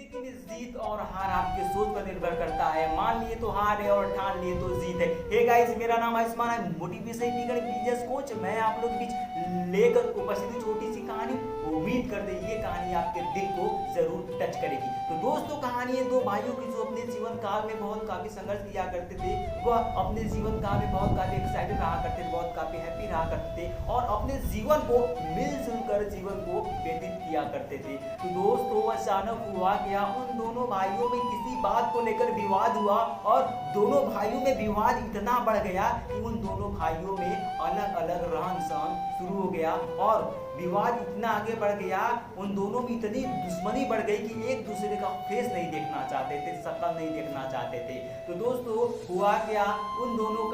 जिंदगी में जीत और हार आपके सोच पर निर्भर करता है। मान लिए तो हार है और ठान लिए तो जीत है। हे गाइस, मेरा नाम आयुष्मान है, मोटिवेशन स्पीकर, बिजनेस कोच। मैं आप लोग के बीच लेकर उपस्थित छोटी सी कहानी। उम्मीद करते ये कहानी आपके दिल को जरूर टच करेगी। तो दोस्तों, कहानी है दो भाइयों की जो अपने जीवन काल में बहुत काफी संघर्ष किया करते थे। वह अपने जीवन काल में बहुत काफी एक्साइटेड रहा करते थे, बहुत काफी हैप्पी रहा करते थे और अपने जीवन को मिलजुल कर जीवन को व्यतीत किया करते थे। तो दोस्तों, अचानक हुआ क्या, उन दोनों भाइयों में किसी बात को लेकर विवाद हुआ और दोनों भाइयों में विवाद इतना बढ़ गया कि उन दोनों भाइयों में अलग अलग रहन सहन शुरू हो गया और विवाद इतना आगे बढ़ गया, उन दोनों में इतनी दुश्मनी बढ़ गई कि एक दूसरे का फेस नहीं देखना चाहते थे, शक्ल नहीं देखना चाहते थे। तो दोस्तों, हुआ क्या, उन दोनों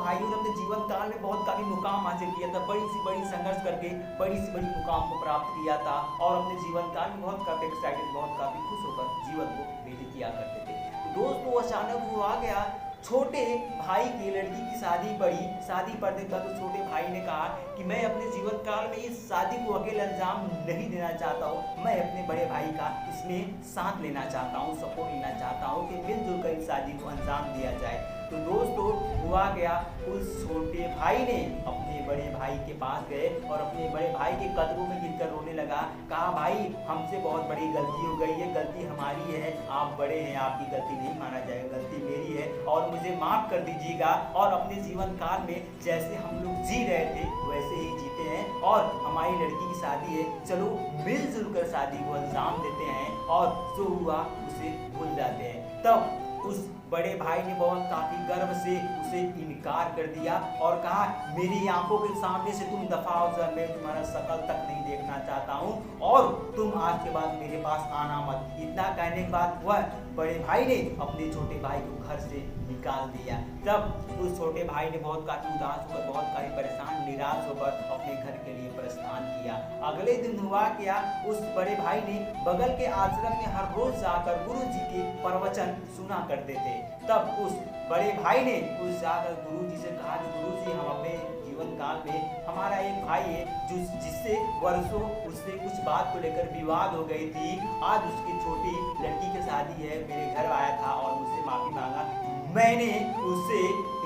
भाइयों ने अपने जीवन काल में बहुत काफी मुकाम हासिल किया था, बड़ी सी बड़ी संघर्ष करके बड़ी सी बड़ी मुकाम को प्राप्त किया था और अपने जीवन काल में बहुत काफी एक्साइटेड, बहुत काफी खुश होकर जीवन को व्यतीत किया करते थे। तो दोस्तों, अचानक हुआ गया, छोटे भाई की लड़की की शादी पड़ी। शादी पड़ने के बाद तो छोटे भाई ने कहा कि मैं अपने जीवन काल में इस शादी को अकेले अंजाम नहीं देना चाहता हूँ, मैं अपने बड़े भाई का इसमें साथ लेना चाहता हूँ, सपोर्ट लेना चाहता हूँ कि मिलजुल कर इस शादी को अंजाम दिया जाए। तो दोस्तों, हुआ गया, उस छोटे भाई ने अपने बड़े भाई के पास गए और अपने बड़े भाई के कदमों में गिरकर रोने लगा। कहा, भाई हमसे बहुत बड़ी गलती हो गई है, गलती हमारी है, आप बड़े हैं, आपकी गलती नहीं माना जाएगा, गलती मेरी है और मुझे माफ कर दीजिएगा और अपने जीवन काल में जैसे हम लोग जी रहे थे वैसे ही जीते हैं और हमारी लड़की की शादी है, चलो मिलजुल कर शादी को अंजाम देते हैं और जो हुआ उसे भूल जाते हैं। तब उस बड़े भाई ने बहुत काफी गर्व से उसे इनकार कर दिया और कहा, मेरी आंखों के सामने से तुम दफा हो जाओ, मैं तुम्हारा शक्ल तक नहीं देखना चाहता हूँ और तुम आज के बाद मेरे पास आना मत। इतना कहने के बाद वह बड़े भाई ने अपने छोटे भाई को घर से निकाल दिया। तब उस छोटे भाई ने बहुत काफी उदास होकर, बहुत काफी परेशान, निराश होकर अपने घर के लिए प्रस्थान किया। अगले दिन हुआ क्या, उस बड़े भाई ने बगल के आश्रम में हर रोज जाकर गुरु जी के प्रवचन सुना करते थे। तब उस बड़े भाई ने उस जाकर गुरु जी से कहा कि गुरु जी, हम अपने जीवन काल में हमारा एक भाई है जिससे वर्षों उससे कुछ बात को लेकर विवाद हो गई थी। आज उसकी छोटी लड़की की शादी है, मेरे घर आया था और मुझसे माफी मांगा। मैंने उससे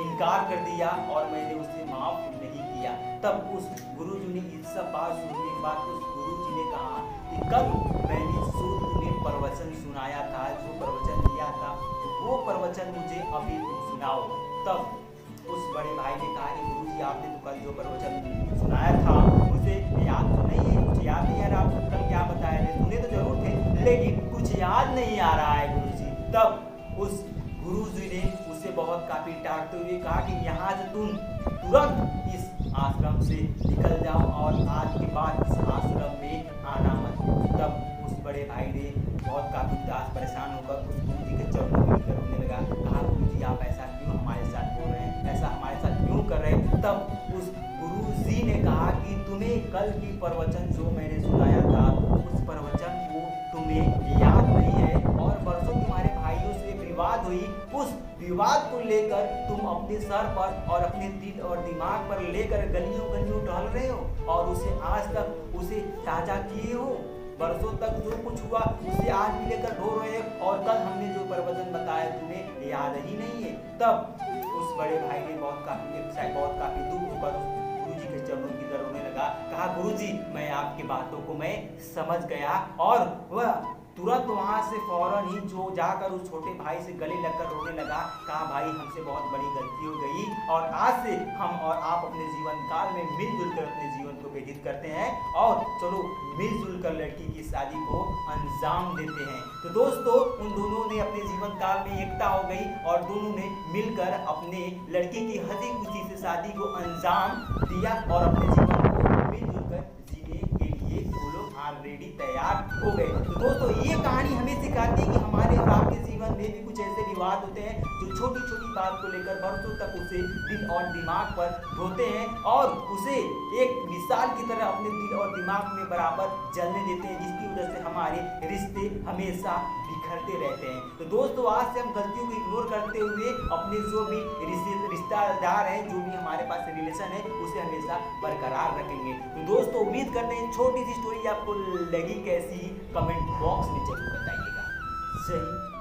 इनकार कर दिया और मैंने उसे माफ नहीं किया। तब उस गुरु जी ने इस सब बात सुनने के बाद उस गुरु जी ने कहा कि कल मैंने तुम्हें प्रवचन सुनाया था, जो प्रवचन दिया था वो प्रवचन मुझे अभी सुनाओ। तब उस बड़े भाई ने कहा कि गुरु जी, आपने तो कल जो प्रवचन सुनाया था मुझे याद तो नहीं है, कुछ याद नहीं आ रहा, आप कल क्या बताया थे, सुने तो जरूर थे लेकिन कुछ याद नहीं आ रहा है गुरु जी। तब उस गुरु जी ने उसे बहुत काफी डांटते हुए कहा कि यहाँ से तुम तुरंत इस आश्रम से निकल जाओ और आज के बाद इस आश्रम में आना मत। तब उस बड़े भाई ने बहुत काफी उदास परेशान होकर उस गुरु जी के चरणों में गिरकर रोने लगा। कहा, गुरु जी, आप ऐसा क्यों हमारे साथ बोल रहे हैं, ऐसा हमारे साथ क्यों कर रहे हैं। तब उस गुरु जी ने कहा कि तुम्हें कल की प्रवचन जो मैंने सुनाया था उस प्रवचन को तुम्हें याद नहीं है और बरसों तुम्हारे भाइयों से विवाद हुई, उस विवाद को लेकर तुम अपने सर पर और अपने दिल और दिमाग पर लेकर गलियों गलियों टहल रहे हो और उसे आज तक उसे ताजा किए हो। बरसों तक जो कुछ हुआ उसे आज भी लेकर रो रहे हो और कल हमने जो प्रवचन बताया तुम्हें याद ही नहीं है। तब उस बड़े भाई ने बहुत काफी दुख होकर गुरु जी के चरणों की तरफ रोने लगा। कहा, गुरु जी, मैं आपकी बातों को मैं समझ गया और वह तुरंत वहां से फौरन ही जो जाकर उस छोटे भाई से गले लगकर रोने लगा। कहा, भाई, हमसे बहुत बड़ी गलती हो गई और आज से हम और आप अपने जीवन काल में मिलजुल कर अपने जीवन को व्यतीत करते हैं और चलो मिलजुल कर लड़की की शादी को अंजाम देते हैं। तो दोस्तों, उन दोनों ने अपने जीवन काल में एकता हो गई और दोनों ने मिलकर अपने लड़की की हंसी खुशी से शादी को अंजाम दिया और अपने जीवन को मिलजुल कर जीने के लिए वो लोग ऑलरेडी तैयार हो गए। तो दोस्तों, ये कहानी हमें सिखाती है कि हमारे और आपके जीवन में भी कुछ ऐसे विवाद होते हैं जो छोटी छोटी बात को लेकर बरसों तक उसे दिल और दिमाग पर ढोते हैं और उसे एक मिसाल की तरह अपने दिल और दिमाग में बराबर जलने देते हैं, जिसकी वजह से हमारे रिश्ते हमेशा बिखरते रहते हैं। तो दोस्तों, आज से हम गलतियों को इग्नोर करते हुए अपने जो भी रिश्तेदार हैं, जो भी हमारे पास रिलेशन है, उसे हमेशा बरकरार रखेंगे। तो दोस्तों, उम्मीद करते हैं छोटी सी स्टोरी आपको लगी कैसी, कमेंट बॉक्स में जरूर बताइएगा। जय हिंद।